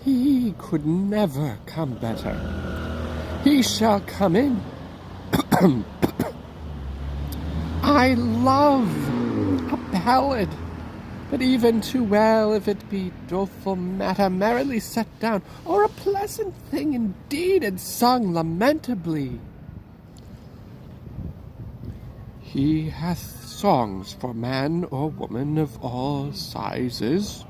He could never come better. He shall come in. I love a ballad, but even too well if it be doleful matter merrily set down, or a pleasant thing indeed and sung lamentably. He hath songs for man or woman of all sizes.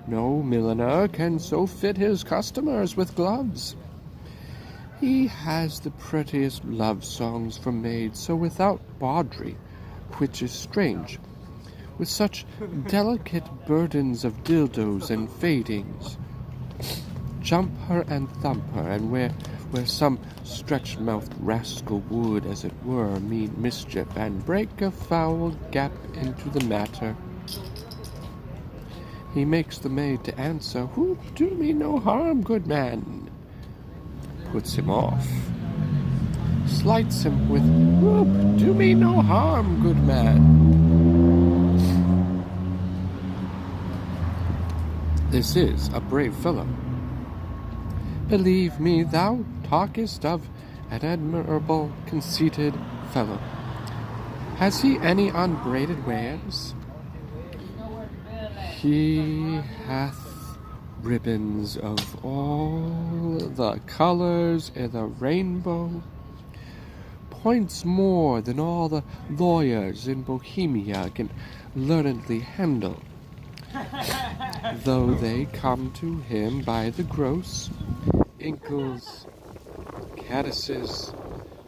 No milliner can so fit his customers with gloves. He has the prettiest love songs for maids, so without bawdry, which is strange, with such delicate burdens of dildos and fadings. Jump her and thump her, and where some stretch-mouthed rascal would, as it were, mean mischief, and break a foul gap into the matter, he makes the maid to answer, "Whoop, do me no harm, good man," puts him off, slights him with, "Whoop, do me no harm, good man." This is a brave fellow. Believe me, thou talkest of an admirable, conceited fellow. Has he any unbraided wares? He hath ribbons of all the colors i' the rainbow, points more than all the lawyers in Bohemia can learnedly handle, though they come to him by the gross, inkles, caddises,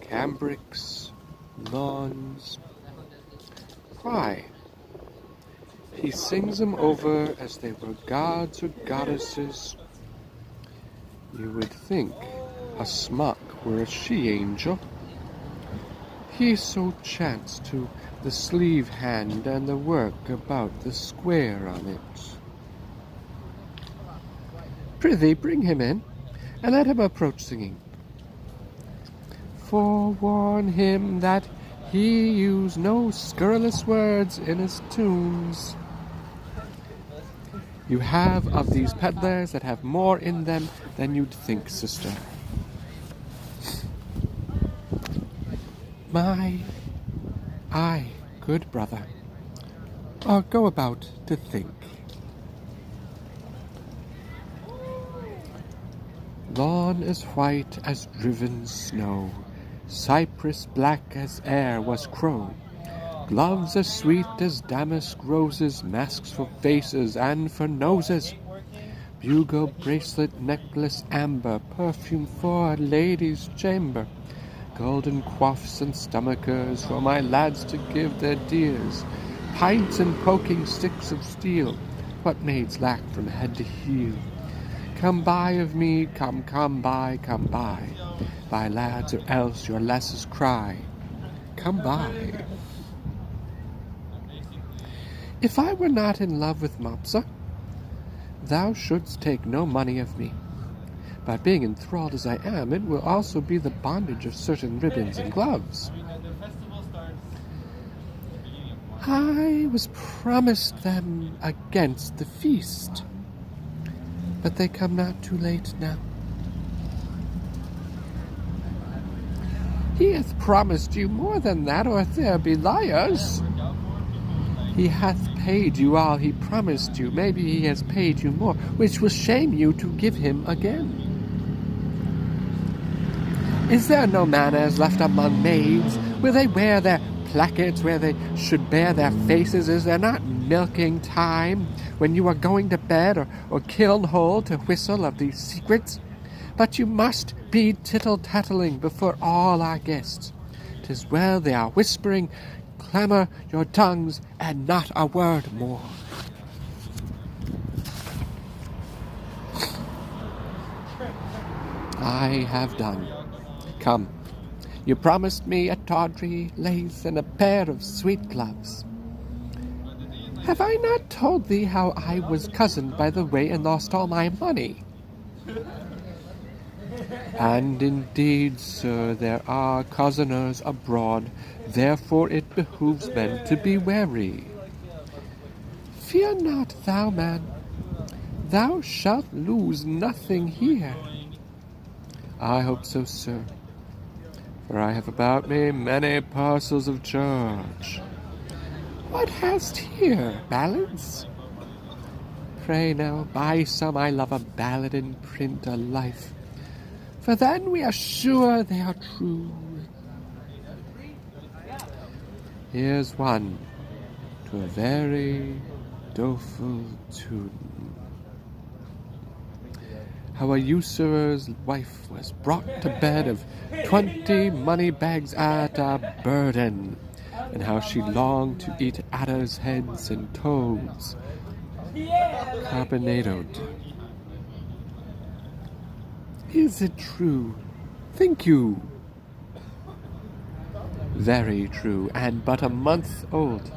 cambrics, lawns. Why? He sings them over as they were gods or goddesses. You would think a smock were a she-angel. He so chanced to the sleeve hand and the work about the square on it. Prithee, bring him in, and let him approach singing. Forewarn him that he use no scurrilous words in his tunes. You have of these peddlers that have more in them than you'd think, sister. Aye, good brother, or go about to think. Lawn as white as driven snow, cypress black as air was crow, gloves as sweet as damask roses, masks for faces and for noses, bugle, bracelet, necklace, amber, perfume for a lady's chamber, golden quaffs and stomachers for my lads to give their dears, pints and poking sticks of steel, what maids lack from head to heel. Come buy of me, come buy, buy lads, or else your lasses cry. Come buy. If I were not in love with Mopsa, thou shouldst take no money of me. But being enthralled as I am, it will also be the bondage of certain ribbons and gloves. I was promised them against the feast, but they come not too late now. He hath promised you more than that, or there be liars. He hath paid you all he promised you. Maybe he has paid you more, which will shame you to give him again. Is there no manners left among maids? Will they wear their placards where they should bear their faces? Is there not milking time when you are going to bed, or kiln hole to whistle of these secrets? But you must be tittle-tattling before all our guests. 'Tis well they are whispering, clamour your tongues, and not a word more. I have done. Come, you promised me a tawdry lace and a pair of sweet gloves. Have I not told thee how I was cozened by the way and lost all my money? And indeed, sir, there are cozeners abroad, therefore it behooves men to be wary. Fear not, thou man, thou shalt lose nothing here. I hope so, sir, for I have about me many parcels of charge. What hast here, ballads? Pray now, buy some. I love a ballad in print a life, for then we are sure they are true. Here's one to a very doleful tune. How a usurer's wife was brought to bed of 20 money bags at a burden, and how she longed to eat adders' heads and toads, carbonadoed. Is it true, think you? Very true, and but a month old.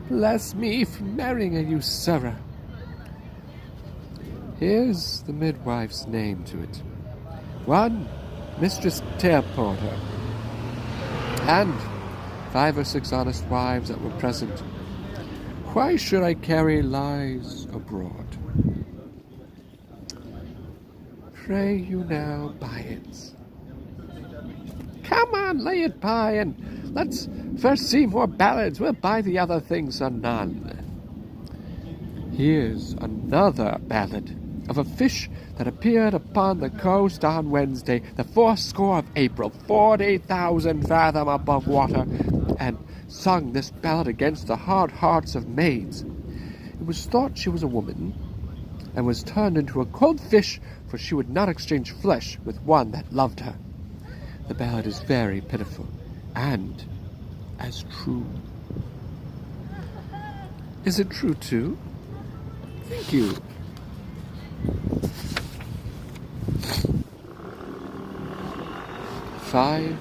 Bless me for marrying a usurer. Here's the midwife's name to it. One, Mistress Tearporter, and 5 or 6 honest wives that were present. Why should I carry lies abroad? Pray you now buy it. Come on, lay it by, and let's first see more ballads. We'll buy the other things anon. Here's another ballad of a fish that appeared upon the coast on Wednesday, the 40th of April, 40,000 fathom above water, and sung this ballad against the hard hearts of maids. It was thought she was a woman, and was turned into a cold fish, for she would not exchange flesh with one that loved her. The ballad is very pitiful, and as true. Is it true, too? Thank you. 5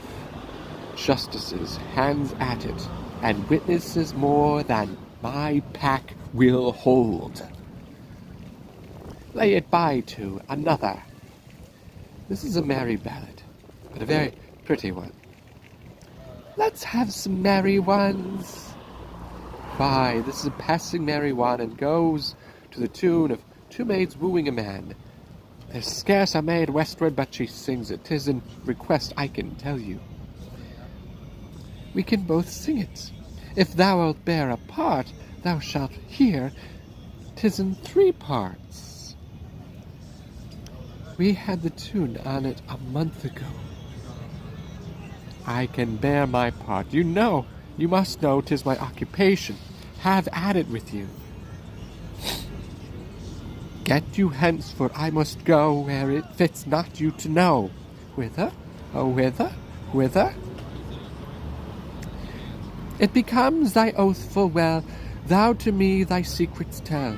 justices, hands at it, and witnesses more than my pack will hold. Lay it by to another. This is a merry ballad, but a very pretty one. Let's have some merry ones. Why, this is a passing merry one, and goes to the tune of 2 maids wooing a man. There's scarce a maid westward but she sings it. 'Tis in request, I can tell you. We can both sing it. If thou wilt bear a part, thou shalt hear 'tis in 3 parts. We had the tune on it a month ago. I can bear my part. You must know 'tis my occupation. Have at it with you. Get you hence, for I must go where it fits not you to know. Whither? Oh, whither? Whither? It becomes thy oath full well, thou to me thy secrets tell.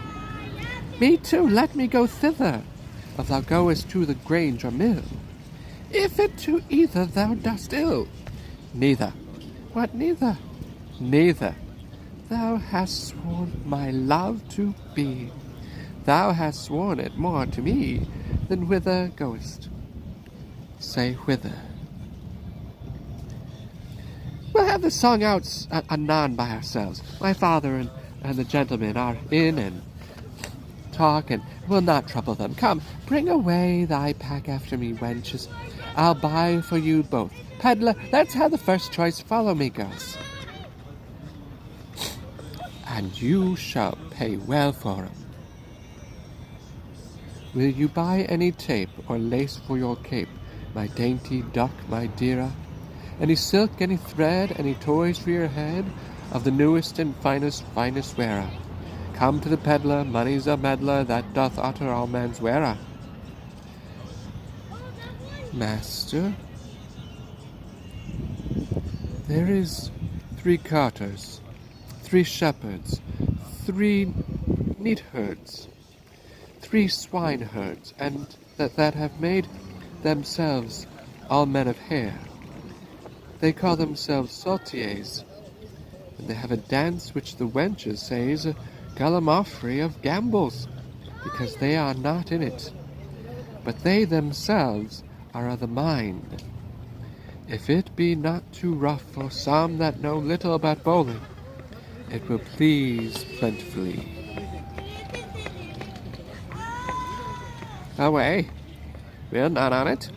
Me too, let me go thither, if thou goest to the grange or mill. If it to either thou dost ill. Neither. What neither? Neither. Thou hast sworn my love to be. Thou hast sworn it more to me than whither goest. Say whither. We'll have the song out anon by ourselves. My father and the gentlemen are in and talk, and we'll not trouble them. Come, bring away thy pack after me, wenches. I'll buy for you both. Peddler, let's have the first choice. Follow me, girls. And you shall pay well for 'em. Will you buy any tape or lace for your cape, my dainty duck, my deara? Any silk, any thread, any toys for your head, of the newest and finest wearer? Come to the peddler, money's a meddler, that doth utter all man's wearer. Master, there is 3 carters, 3 shepherds, 3 neatherds, 3 swineherds, and that have made themselves all men of hair. They call themselves saltiers, and they have a dance which the wenches say is a gallimaufry of gambols, because they are not in it, but they themselves are of the mind. If it be not too rough for some that know little about bowling, it will please plentifully. Away. We'll not on it.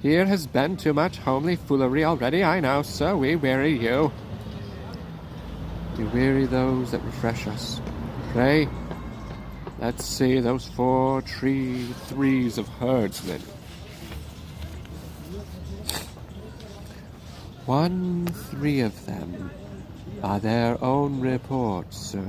Here has been too much homely foolery already, I know, so we weary you. We weary those that refresh us. Pray, let's see those 4 threes of herdsmen. 1 3 of them, by their own report, sir,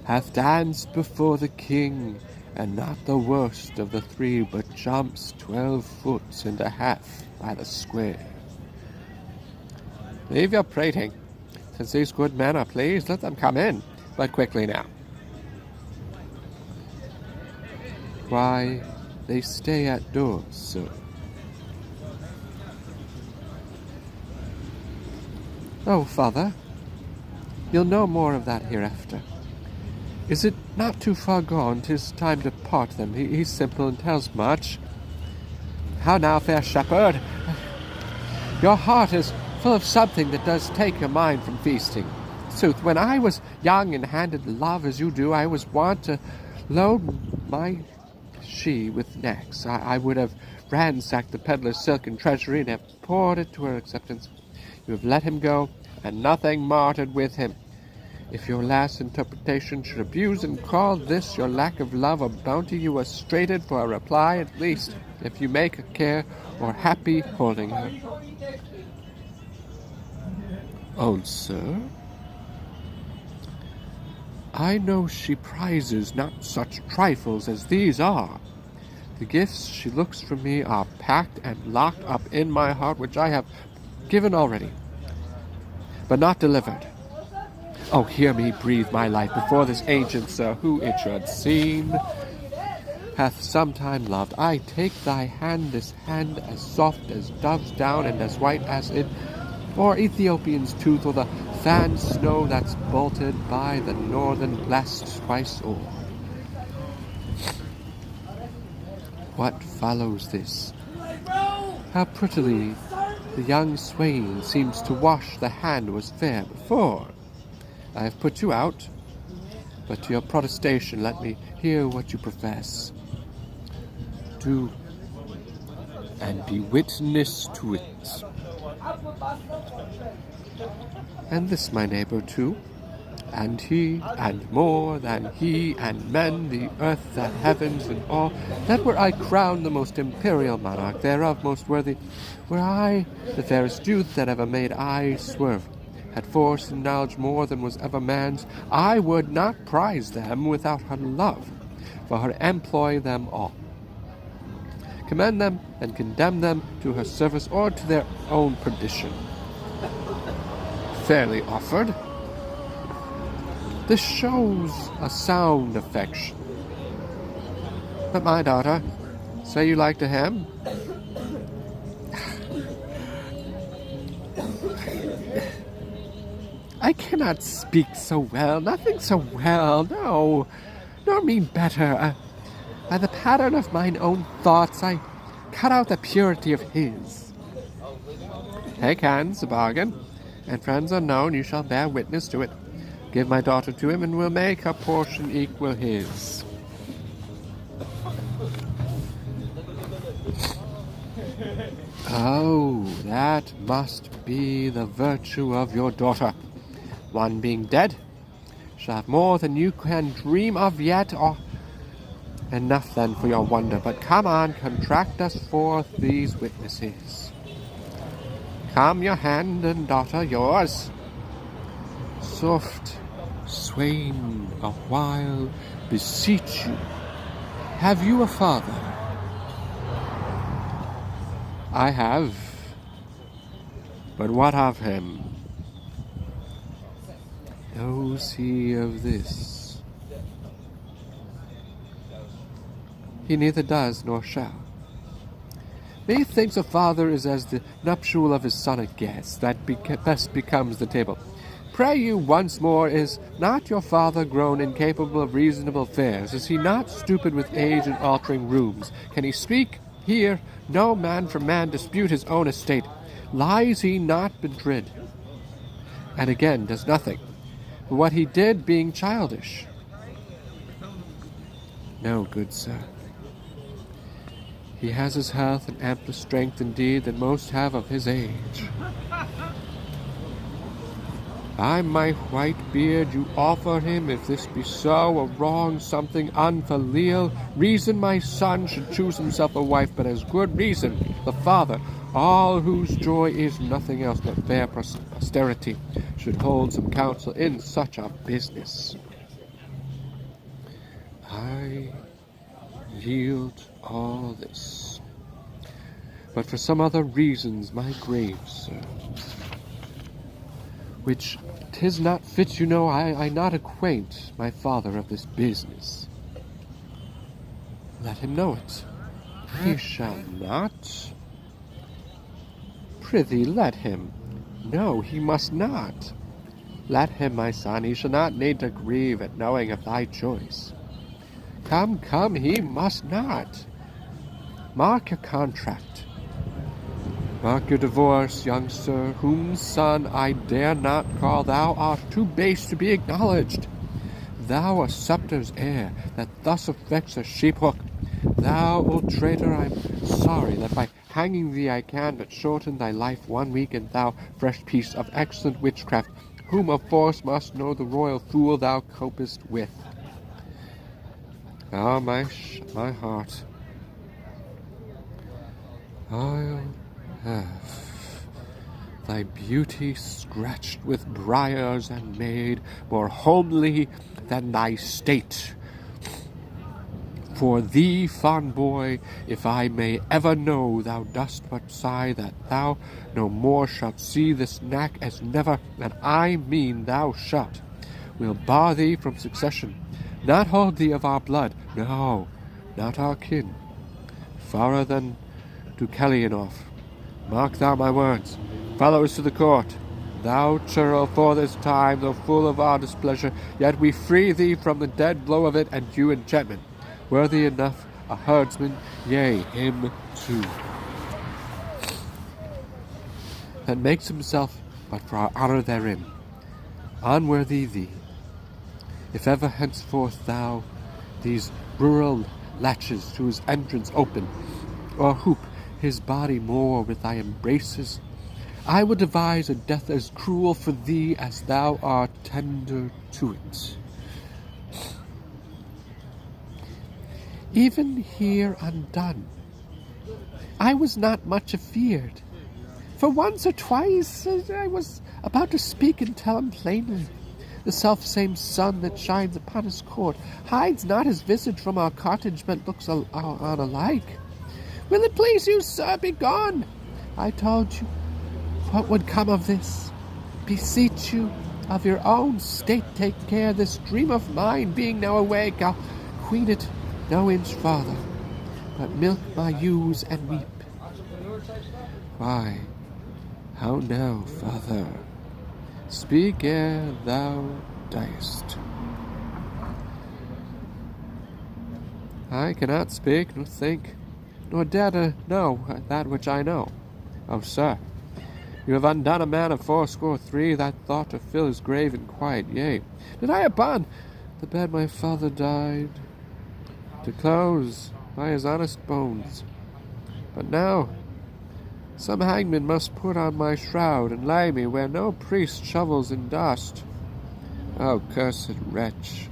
hath danced before the king, and not the worst of the 3 but jumps 12 foot and a half by the square. Leave your prating. Since these good men are pleased, let them come in, but quickly now. Why, they stay at doors, sir. Oh, father, you'll know more of that hereafter. Is it not too far gone? 'Tis time to part them. He's simple and tells much. How now, fair shepherd? Your heart is full of something that does take your mind from feasting. Sooth, when I was young and handed love as you do, I was wont to load my she with necks. I would have ransacked the peddler's silken treasury and have poured it to her acceptance. You have let him go, and nothing martyred with him. If your last interpretation should abuse and call this your lack of love or bounty, you are straitened for a reply at least, if you make a care or happy holding her. Old sir, I know she prizes not such trifles as these are. The gifts she looks from me are packed and locked up in my heart, which I have given already, but not delivered. Oh, hear me breathe my life before this ancient sir, who it should seem hath sometime loved. I take thy hand, this hand as soft as dove's down and as white as it, or Ethiopian's tooth, or the fanned snow that's bolted by the northern blast twice o'er. What follows this? How prettily the young swain seems to wash the hand was fair before. I have put you out, but to your protestation let me hear what you profess. Do, and be witness to it. And this my neighbor too, and he, and more than he, and men, the earth, the heavens, and all, that were I crowned the most imperial monarch thereof, most worthy, were I the fairest youth that ever made eye swerve, had force and knowledge more than was ever man's, I would not prize them without her love, for her employ them all. Commend them and condemn them to her service or to their own perdition. Fairly offered. This shows a sound affection. But my daughter, say you like to him? I cannot speak so well, nothing so well, no, nor mean better. By the pattern of mine own thoughts, I cut out the purity of his. Take hands, a bargain, and friends unknown, you shall bear witness to it. Give my daughter to him, and we'll make her portion equal his. Oh, that must be the virtue of your daughter. One being dead, shall have more than you can dream of yet, or enough then for your wonder. But come on, contract us forth these witnesses. Come, your hand and daughter, yours. Soft, swain, a while, beseech you. Have you a father? I have. But what of him? Knows he of this? He neither does nor shall. Methinks a father is as the nuptial of his son a guest, that best becomes the table. Pray you once more, is not your father grown incapable of reasonable fares? Is he not stupid with age and altering rooms? Can he speak, hear, no man for man dispute his own estate? Lies he not bedrid? And again does nothing, for what he did being childish? No, good sir. He has his health and ampler strength indeed than most have of his age. I my white beard you offer him, if this be so, a wrong, something unfilial. Reason my son should choose himself a wife, but as good reason the father, all whose joy is nothing else but fair posterity, should hold some counsel in such a business. I yield all this, but for some other reasons, my grave, sir, which 'tis not fit, you know, I not acquaint my father of this business. Let him know it. He shall not. Prithee, let him. No, he must not. Let him, my son, he shall not need to grieve at knowing of thy choice. Come, come, he must not. Mark your contract. Mark your divorce, young sir, whom son I dare not call. Thou art too base to be acknowledged. Thou a scepter's heir, that thus affects a sheep-hook. Thou, old traitor, I'm sorry that by hanging thee I can but shorten thy life 1 week, and thou, fresh piece of excellent witchcraft, whom of force must know the royal fool thou copest with. Ah, my heart, I'll have thy beauty scratched with briars and made more homely than thy state. For thee, fond boy, if I may ever know thou dost but sigh that thou no more shalt see this knack as never, and I mean thou shalt, will bar thee from succession, not hold thee of our blood, no, not our kin, farer than to Kellyanov. Mark thou my words. Fellows to the court. Thou, churl, for this time, though full of our displeasure, yet we free thee from the dead blow of it, and you enchantment. Worthy enough a herdsman, yea, him too, that makes himself but for our honour therein. Unworthy thee, if ever henceforth thou these rural latches to his entrance open, or hoop his body more with thy embraces, I will devise a death as cruel for thee as thou art tender to it. Even here undone, I was not much afeard, for once or twice I was about to speak and tell him plainly, the self-same sun that shines upon his court hides not his visage from our cottage, but looks on alike. Will it please you, sir, be gone? I told you what would come of this. Beseech you, of your own state take care. This dream of mine being now awake, I'll queen it no inch farther, but milk my ewes and weep. Why, how now, father? Speak ere thou diest. I cannot speak, nor think, nor dare to know that which I know. Oh, sir, you have undone a man of 83 that thought to fill his grave in quiet. Yea, did I upon the bed my father died, to close by his honest bones. But now some hangman must put on my shroud and lay me where no priest shovels in dust. Oh, cursed wretch,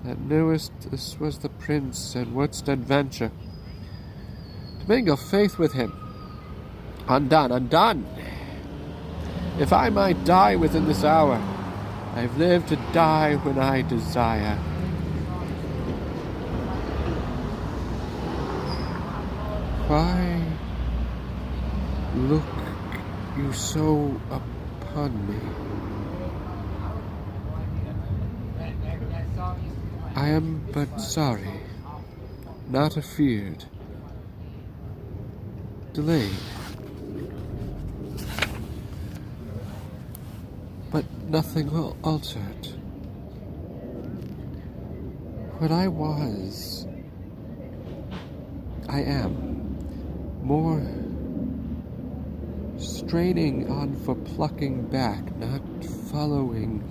that knewest this was the prince, and wouldst adventure to mingle faith with him. Undone, undone! If I might die within this hour, I've lived to die when I desire. Why look you so upon me? I am but sorry, not afeard, delayed, but nothing will alter it. What I was, I am, more straining on for plucking back, not following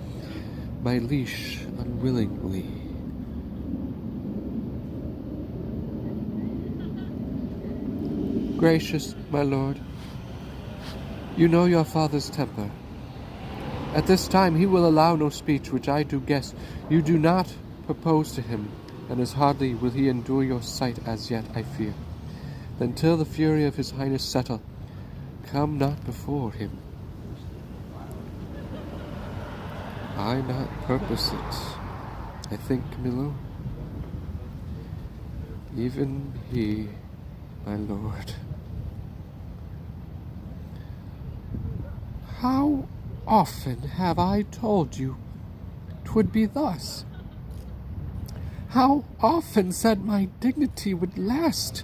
my leash unwillingly. Gracious, my lord, you know your father's temper. At this time he will allow no speech, which I do guess you do not propose to him, and as hardly will he endure your sight as yet, I fear. Then till the fury of his highness settle, come not before him. I not purpose it, I think, Camillo. Even he, my lord. How often have I told you 'twould be thus? How often said my dignity would last,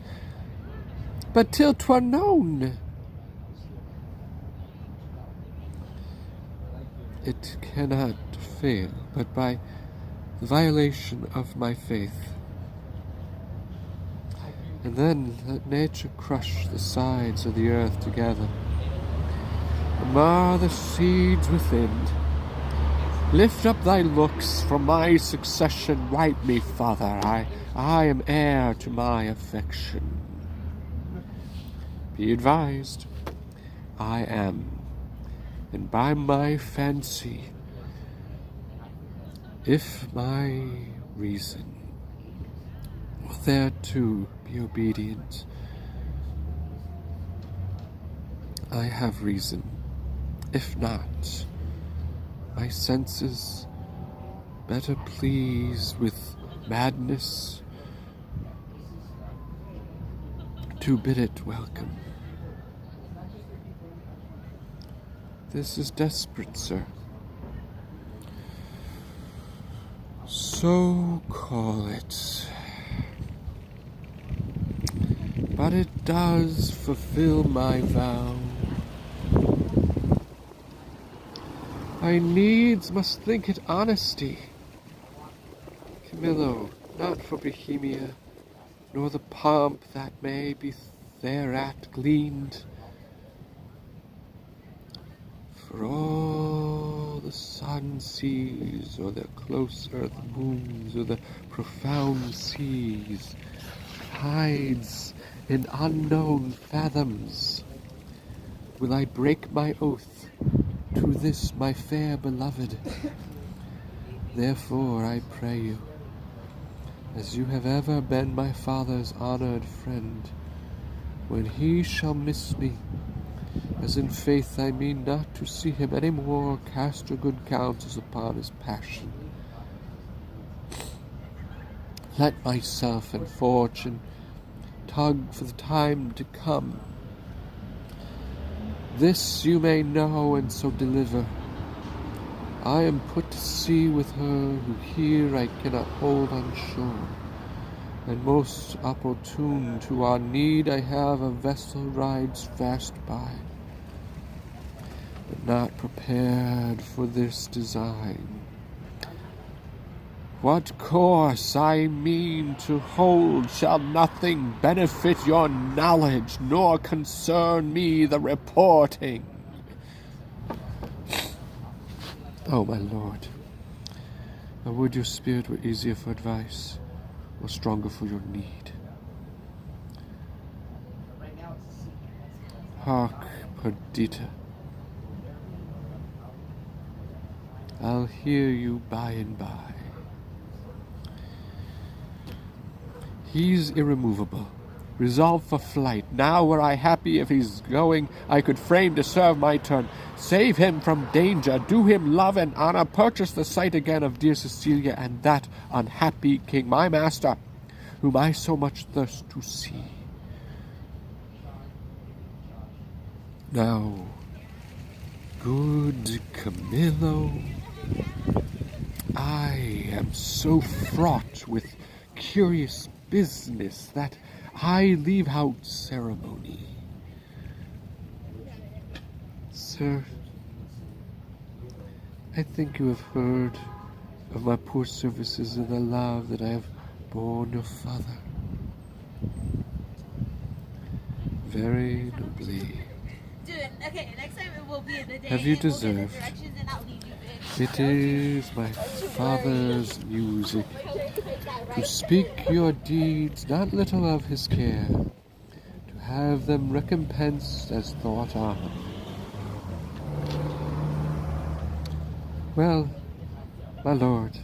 but till 'twere known? It cannot fail, but by the violation of my faith. And then let nature crush the sides of the earth together, and mar the seeds within. Lift up thy looks from my succession, wipe me, father, I am heir to my affection. Be advised, I am, and by my fancy, if my reason will thereto be obedient, I have reason. If not, my senses, better pleased with madness, to bid it welcome. This is desperate, sir. So call it. But it does fulfill my vow. I needs must think it honesty. Camillo, not for Bohemia, nor the pomp that may be thereat gleaned, for all the sun seas, or the close earth moons, or the profound seas, hides in unknown fathoms, will I break my oath to this my fair beloved. Therefore I pray you, as you have ever been my father's honored friend, when he shall miss me, as in faith I mean not to see him any more, cast your good counsels upon his passion. Let myself and fortune tug for the time to come. This you may know, and so deliver. I am put to sea with her, who here I cannot hold on shore, and most opportune to our need I have a vessel rides fast by, but not prepared for this design. What course I mean to hold shall nothing benefit your knowledge, nor concern me the reporting. Oh, my lord, I would your spirit were easier for advice, or stronger for your need. Hark, Perdita, I'll hear you by and by. He's irremovable, resolved for flight. Now were I happy if he's going, I could frame to serve my turn. Save him from danger, do him love and honor, purchase the sight again of dear Cecilia and that unhappy king, my master, whom I so much thirst to see. Now, good Camillo, I am so fraught with curious business that I leave out ceremony. Sir, I think you have heard of my poor services and the love that I have borne your father. Very nobly. Okay, next time it will be in the day. Have you deserved? It is my father's music, to speak your deeds, not little of his care, to have them recompensed as thought on. Well, my lord,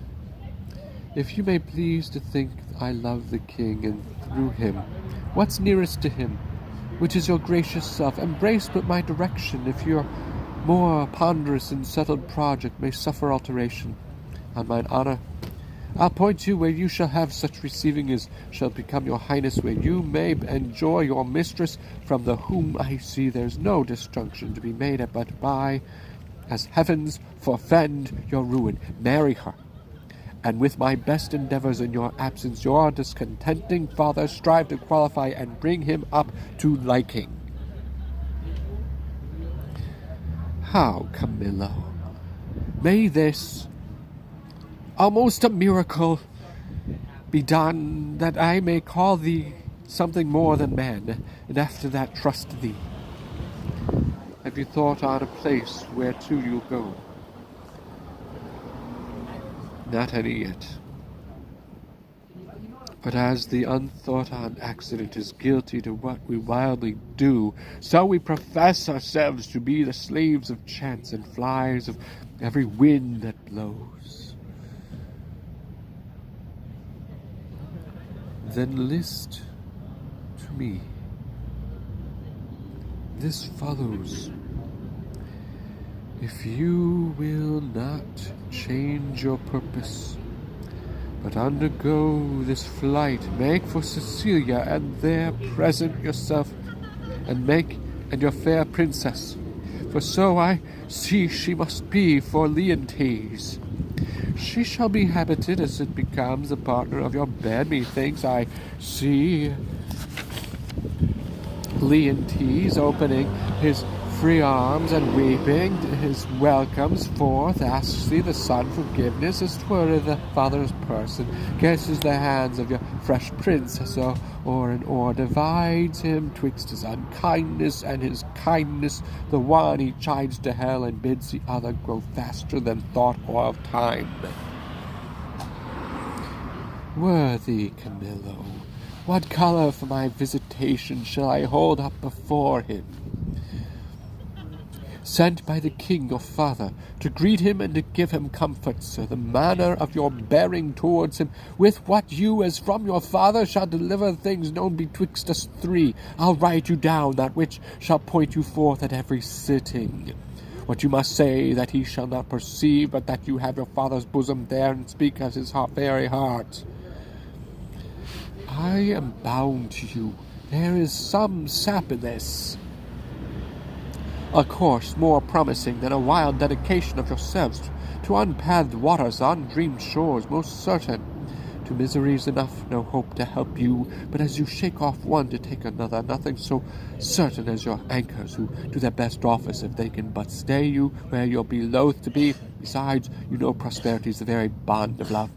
if you may please to think I love the king, and through him, what's nearest to him, which is your gracious self, embrace but my direction, if your more ponderous and settled project may suffer alteration. On mine honour, I'll point you where you shall have such receiving as shall become your highness, where you may enjoy your mistress, from the whom I see there's no disjunction to be made but by, as heavens forfend your ruin. Marry her, and with my best endeavours in your absence, your discontenting father strive to qualify and bring him up to liking. How, Camillo, may this, almost a miracle, be done, that I may call thee something more than man, and after that trust thee? Have you thought on a place whereto you'll go? Not any yet. But as the unthought-on accident is guilty to what we wildly do, so we profess ourselves to be the slaves of chance and flies of every wind that blows. Then list to me. This follows. If you will not change your purpose, but undergo this flight, make for Sicilia, and there present yourself, and your fair princess, for so I see she must be for Leontes. She shall be habited as it becomes a partner of your bed. Methinks I see Leontes opening his free arms and weeping his welcomes forth, asks thee the son forgiveness, as 'twere the father's person, kisses the hands of your fresh princess, or an oar divides him twixt his unkindness and his kindness. The one he chides to hell, and bids the other grow faster than thought or of time. Worthy Camillo, what colour for my visitation shall I hold up before him? Sent by the king your father, to greet him and to give him comfort, sir, the manner of your bearing towards him, with what you, as from your father, shall deliver things known betwixt us three. I'll write you down that which shall point you forth at every sitting. What you must say that he shall not perceive, but that you have your father's bosom there, and speak as his very heart. I am bound to you. There is some sap in this. A course more promising than a wild dedication of yourselves to unpathed waters, undreamed shores, most certain. To miseries enough, no hope to help you, but as you shake off one to take another, nothing so certain as your anchors, who do their best office if they can but stay you where you'll be loath to be. Besides, you know prosperity's the very bond of love,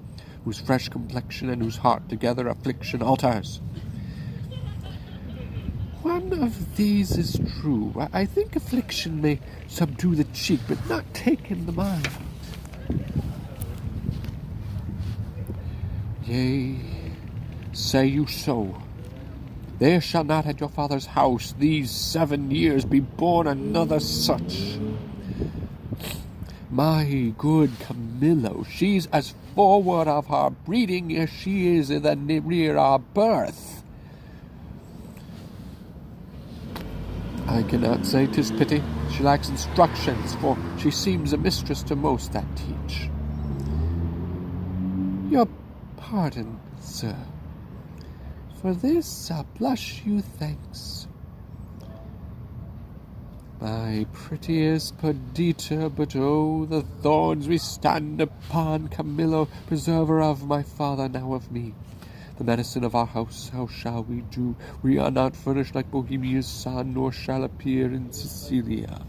whose fresh complexion and whose heart together affliction alters. One of these is true. I think affliction may subdue the cheek, but not take in the mind. Yea, say you so. There shall not at your father's house these 7 years be born another such. My good Camillo, she's as forward of her breeding as she is in the rear of birth. I cannot say 'tis pity. She lacks instructions, for she seems a mistress to most that teach. Your pardon, sir. For this I'll blush you thanks. My prettiest Perdita, but oh, the thorns we stand upon, Camillo, preserver of my father, now of me. The medicine of our house, how shall we do? We are not furnished like Bohemia's son, nor shall appear in Sicilia.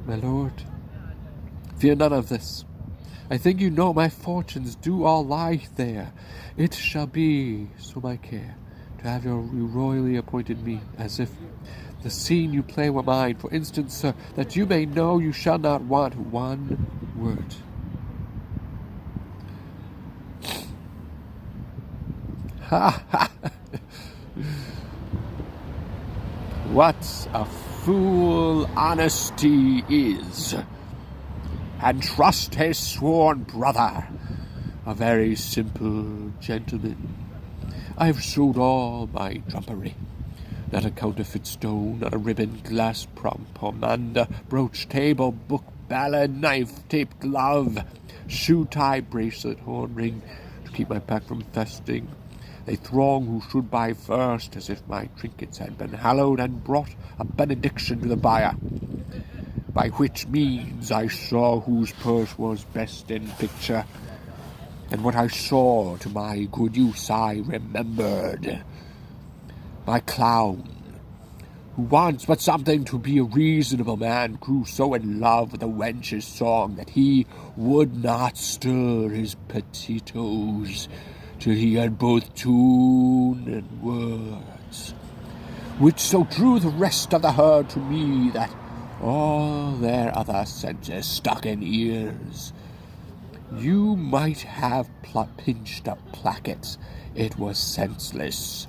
My lord, fear none of this. I think you know my fortunes do all lie there. It shall be so my care to have you royally appointed me, as if the scene you play were mine. For instance, sir, that you may know you shall not want one word. What a fool honesty is, and trust his sworn brother, a very simple gentleman. I've showed all my trumpery, not a counterfeit stone, not a ribbon, glass, pomander, brooch, table, book, ballad, knife, tape, glove, shoe tie, bracelet, horn ring, to keep my pack from festing. They throng who should buy first, as if my trinkets had been hallowed, and brought a benediction to the buyer, by which means I saw whose purse was best in picture, and what I saw to my good use I remembered. My clown, who wants but something to be a reasonable man, grew so in love with the wench's song that he would not stir his potatoes till he had both tune and words, which so drew the rest of the herd to me that all their other senses stuck in ears. You might have pinched a placket, it was senseless.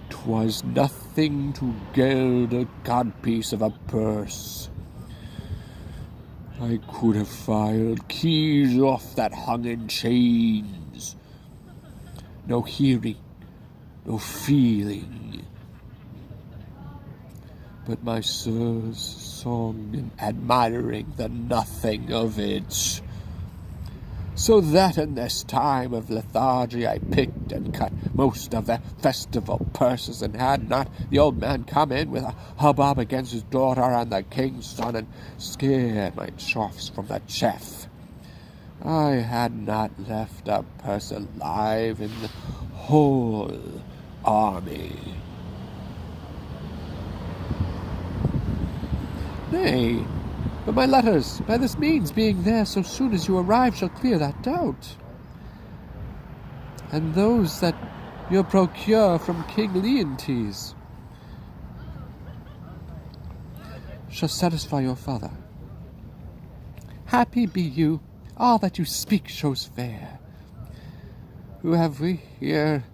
'Twas nothing to gild a codpiece of a purse. I could have filed keys off that hung in chains. No hearing, no feeling, but my sir's song and admiring the nothing of it. So that in this time of lethargy I picked and cut most of the festival purses, and had not the old man come in with a hubbub against his daughter and the king's son, and scared my troughs from the chaff, I had not left a purse alive in the whole army. Nay, but my letters, by this means, being there so soon as you arrive, shall clear that doubt. And those that you'll procure from King Leontes shall satisfy your father. Happy be you, all that you speak shows fair. Who have we here?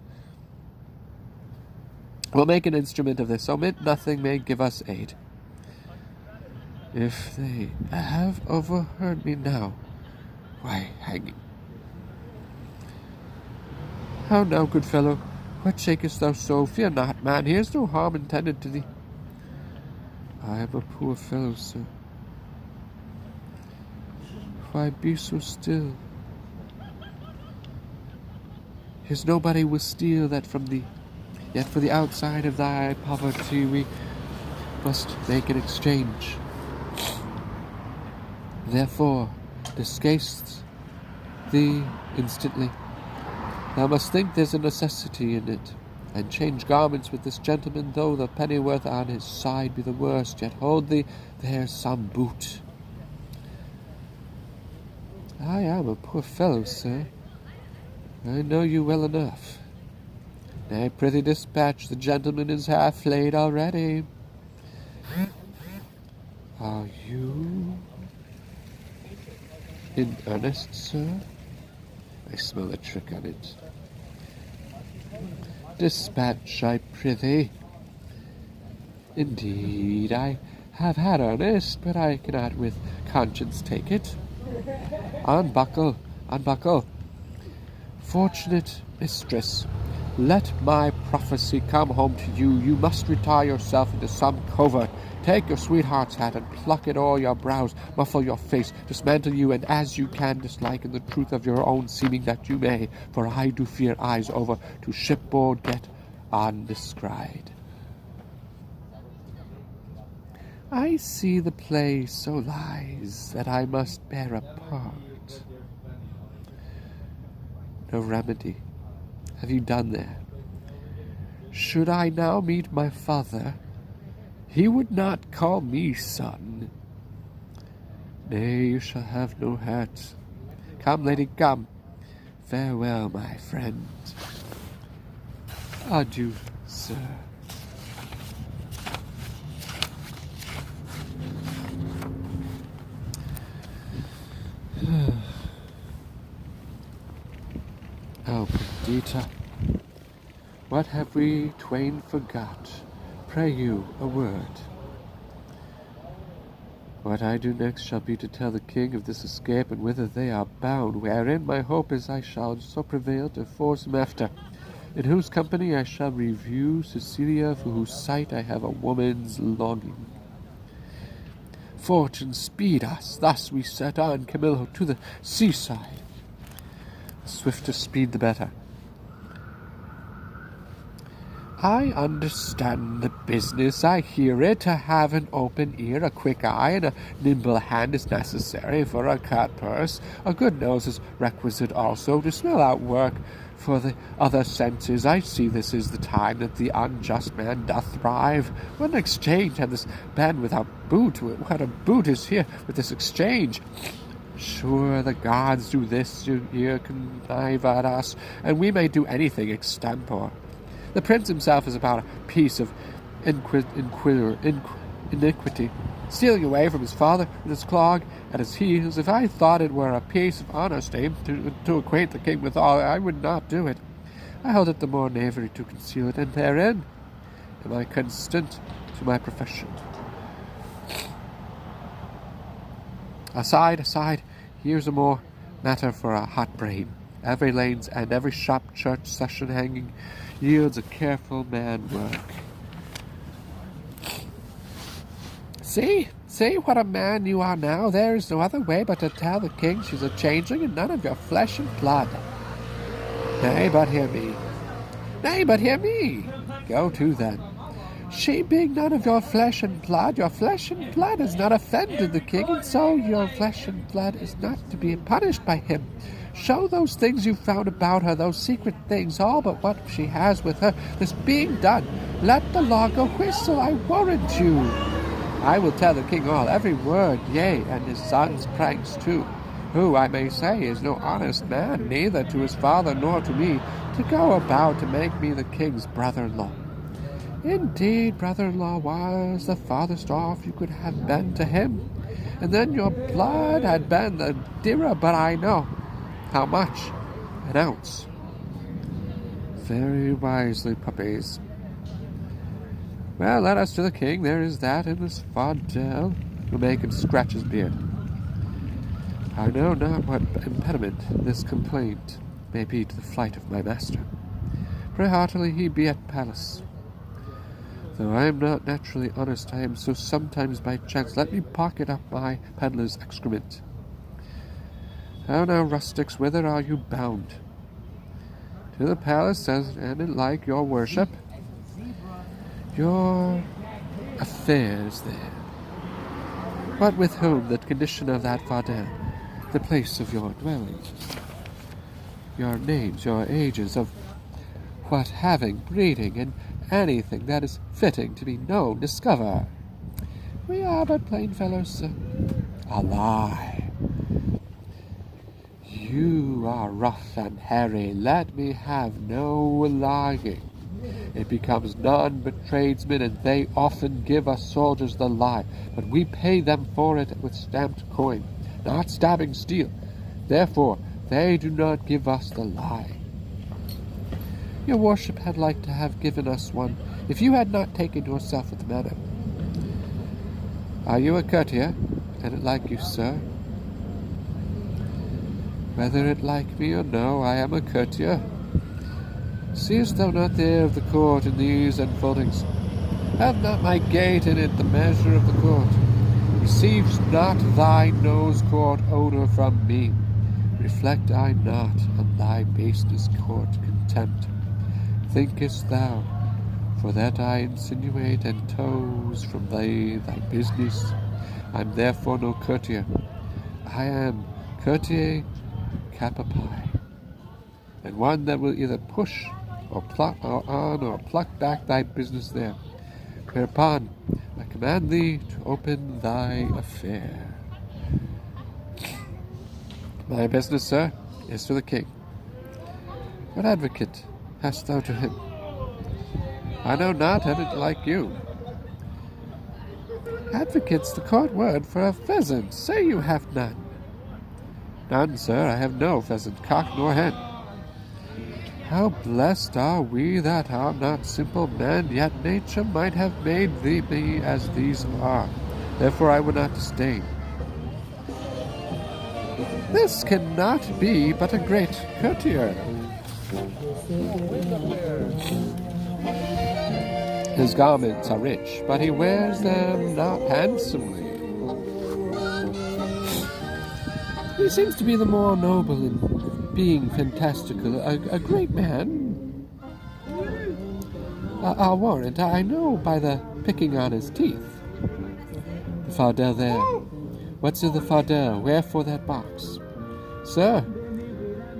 We'll make an instrument of this, omit nothing may give us aid. If they have overheard me now, why, hanging. How now, good fellow? What shakest thou so? Fear not, man, here's no harm intended to thee. I am a poor fellow, sir. Why be so still? Here's nobody will steal that from thee. Yet for the outside of thy poverty we must make an exchange. Therefore, disgust thee instantly. Thou must think there's a necessity in it, and change garments with this gentleman, though the pennyworth on his side be the worst, yet hold thee there's some boot. I am a poor fellow, sir. I know you well enough. Nay, prithee dispatch, the gentleman is half laid already. Are you in earnest, sir? I smell a trick on it. Dispatch, I prithee. Indeed, I have had earnest, but I cannot with conscience take it. Unbuckle, unbuckle. Fortunate mistress, let my prophecy come home to you. You must retire yourself into some covert. Take your sweetheart's hat and pluck it o'er your brows, muffle your face, dismantle you, and as you can dislike in the truth of your own seeming that you may, for I do fear eyes over to shipboard get undescried. I see the play so lies that I must bear a part. No remedy have you done there? Should I now meet my father, he would not call me son. Nay, you shall have no hurt. Come, lady, come. Farewell, my friend. Adieu, sir. Oh, Dita, what have we twain forgot? Pray you, a word. What I do next shall be to tell the king of this escape, and whither they are bound, wherein my hope is I shall so prevail to force him after, in whose company I shall review Cecilia, for whose sight I have a woman's longing. Fortune speed us. Thus we set on, Camillo, to the seaside. The swifter speed the better. I understand the business, I hear it. To have an open ear, a quick eye, and a nimble hand is necessary for a cut purse. A good nose is requisite also to smell out work for the other senses. I see this is the time that the unjust man doth thrive. What an exchange had this been without boot? What a boot is here with this exchange? Sure, the gods do this here connive at us, and we may do anything extempore. The prince himself is about a piece of iniquity, stealing away from his father with his clog at his heels. If I thought it were a piece of honesty to acquaint the king withal, I would not do it. I hold it the more knavery to conceal it, and therein am I constant to my profession. Aside, here's a more matter for a hot brain. Every lane's end, every shop, church, session hanging yields a careful man work. See what a man you are now. There is no other way but to tell the king she's a changeling and none of your flesh and blood. Nay, but hear me. Go to then. She being none of your flesh and blood has not offended the king, and so your flesh and blood is not to be punished by him. Show those things you found about her, those secret things, all but what she has with her. This being done, let the law go whistle, I warrant you. I will tell the king all, every word, yea, and his son's pranks too, who, I may say, is no honest man, neither to his father nor to me, to go about to make me the king's brother-in-law. Indeed, brother-in-law was the farthest off you could have been to him, and then your blood had been the dearer, but I know how much? An ounce. Very wisely, puppies. Well, let us to the king. There is that in this fardel will make him scratch his beard. I know not what impediment this complaint may be to the flight of my master. Pray heartily he be at palace. Though I am not naturally honest, I am so sometimes by chance. Let me pocket up my peddler's excrement. How now, rustics, whither are you bound? To the palace, and it like your worship. Your affairs there. What with whom? The condition of that fardel, the place of your dwelling, your names, your ages, of what having, breeding, and anything that is fitting to be known, discover. We are but plain fellows, sir. A lie. You are rough and hairy. Let me have no lying. It becomes none but tradesmen, and they often give us soldiers the lie, but we pay them for it with stamped coin, not stabbing steel. Therefore, they do not give us the lie. Your worship had like to have given us one, if you had not taken yourself with the matter. Are you a courtier? And it like you, sir? Whether it like me or no, I am a courtier. Seest thou not there of the court in these enfoldings? Have not my gait in it the measure of the court? Receives not thy nose court odor from me? Reflect I not on thy baseness court contempt? Thinkest thou, for that I insinuate and toes from thy business, I'm therefore no courtier? I am courtier capapi, and one that will either push or pluck on or pluck back thy business there. Whereupon I command thee to open thy affair. My business, sir, is to the king. What advocate hast thou to him? I know not, and it like you. Advocate's the court word for a pheasant. Say you have none. None, sir, I have no pheasant, cock nor hen. How blessed are we that are not simple men, yet nature might have made thee be as these are. Therefore I would not disdain. This cannot be but a great courtier. His garments are rich, but he wears them not handsomely. He seems to be the more noble in being fantastical, a great man. I'll warrant, I know by the picking on his teeth. The fardel there. What's in the fardel? Wherefore that box? Sir,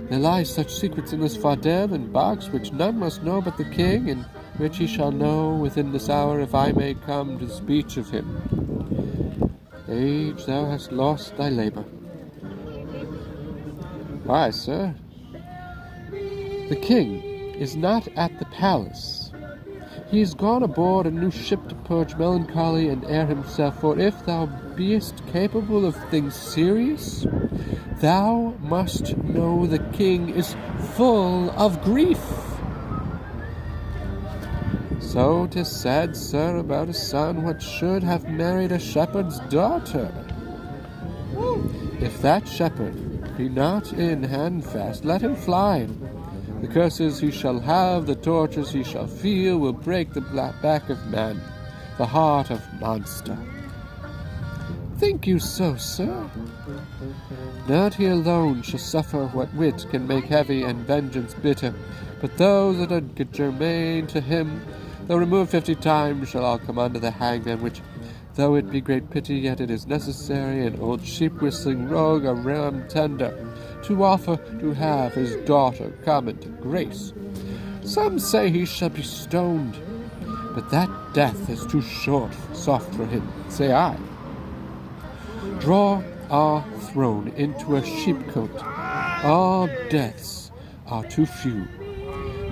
there lies such secrets in this fardel and box which none must know but the king, and which he shall know within this hour if I may come to speech of him. Age, thou hast lost thy labour. Why, sir? The king is not at the palace. He is gone aboard a new ship to purge melancholy and air himself, for if thou beest capable of things serious, thou must know the king is full of grief. So 'tis said, sir, about a son what should have married a shepherd's daughter. If that shepherd be not in handfast, let him fly. The curses he shall have, the tortures he shall feel, will break the back of man, the heart of monster. Think you so, sir? Not he alone shall suffer what wit can make heavy and vengeance bitter, but those that are germane to him, though removed 50 times, shall all come under the hangman, which, though it be great pity, yet it is necessary, an old sheep-whistling rogue, a ram tender, to offer to have his daughter come into grace. Some say he shall be stoned, but that death is too soft for him, say I. Draw our throne into a sheepcote. All deaths are too few,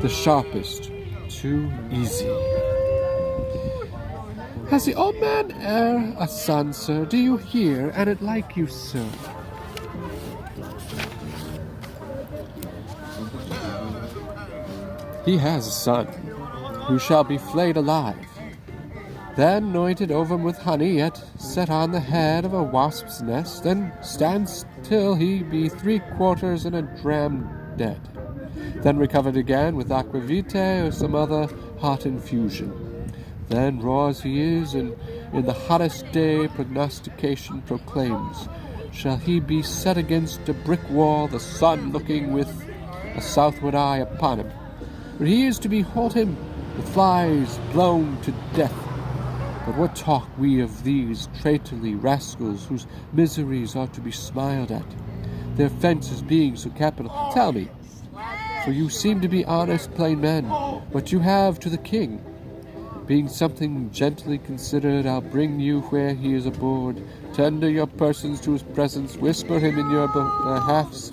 the sharpest too easy. Has the old man e'er a son, sir? Do you hear, and it like you, sir? He has a son, who shall be flayed alive, then anointed over with honey, yet set on the head of a wasp's nest, then stands till he be 3/4 in a dram dead, then recovered again with aquavitae or some other hot infusion. Then raw as he is, and in the hottest day prognostication proclaims, shall he be set against a brick wall, the sun looking with a southward eye upon him. For he is to behold him with flies blown to death. But what talk we of these traitorly rascals, whose miseries ought to be smiled at, their offences being so capital? Tell me, for you seem to be honest plain men, what you have to the king. Being something gently considered, I'll bring you where he is aboard, tender your persons to his presence, whisper him in your behalfs,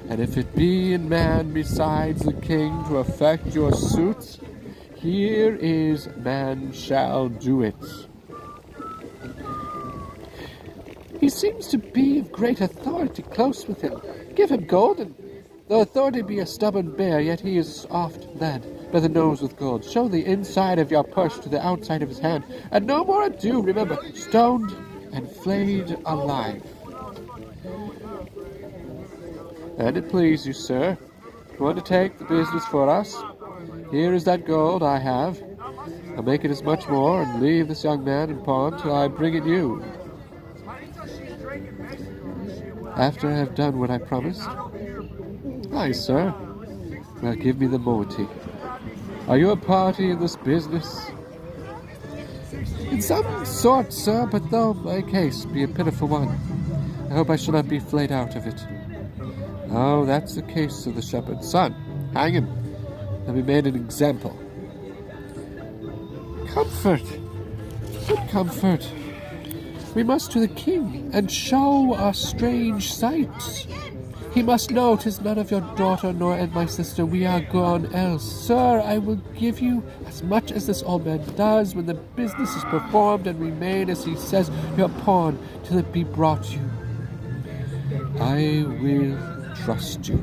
and if it be in man besides the king to effect your suits, here is man shall do it. He seems to be of great authority close with him. Give him gold, and though authority be a stubborn bear, yet he is oft led by the nose with gold. Show the inside of your purse to the outside of his hand, and no more ado, remember, stoned and flayed alive. And it please you, sir, if you want to take the business for us, here is that gold I have. I'll make it as much more, and leave this young man in pawn till I bring it you. After I have done what I promised. Aye, sir. Well, give me the moiety. Are you a party in this business? In some sort, sir, but though my case be a pitiful one, I hope I shall not be flayed out of it. Oh, that's the case of the shepherd's son. Hang him. And be made an example. Comfort. What comfort? We must to the king, and show our strange sights. He must know 'tis none of your daughter nor and my sister. We are gone else. Sir, I will give you as much as this old man does when the business is performed, and remain, as he says, your pawn till it be brought you. I will trust you.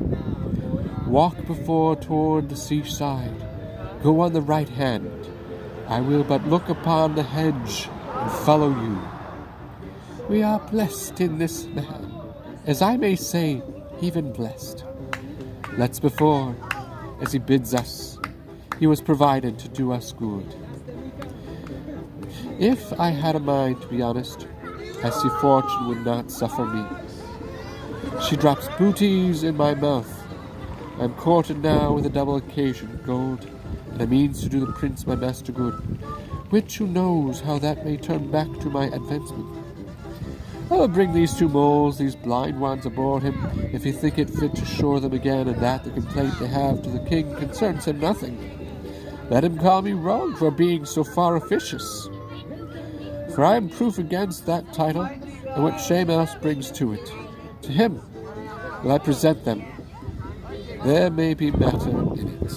Walk before toward the seaside. Go on the right hand. I will but look upon the hedge and follow you. We are blessed in this man, as I may say, even blessed. Let's before, as he bids us, he was provided to do us good. If I had a mind to be honest, I see fortune would not suffer me. She drops booties in my mouth. I'm courted now with a double occasion, gold, and I means to do the prince my master good, which who knows how that may turn back to my advancement. I will bring these two moles, these blind ones, aboard him, if he think it fit to shore them again, and that the complaint they have to the king concerns him nothing. Let him call me rogue for being so far officious, for I am proof against that title, and what shame else brings to it. To him will I present them. There may be matter in it.